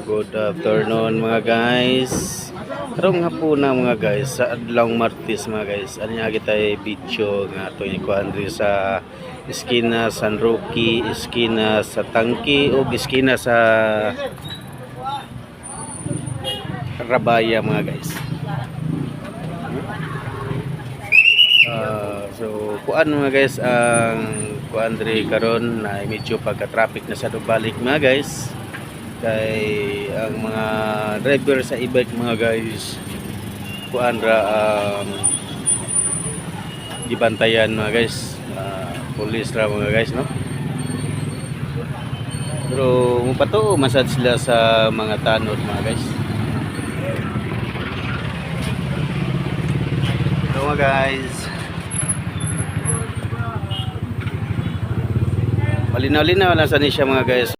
Good afternoon mga guys. Karong hapon na mga guys sa adlaw Martes mga guys. Ano nga kita video nga to ikuan diri sa iskina San Roque, iskina sa Tangki o iskina sa Rabaya mga guys. So kuan mga guys ang kuan diri karon na medyo pagka-traffic na sa balik mga guys. Kay ang mga driver sa e-bike mga guys kuan ra gibantayan mga guys, police ra mga guys no. Pero mupato masad sila sa mga tanod mga guys. So mga guys, malinaw-linaw na sa ni siya mga guys.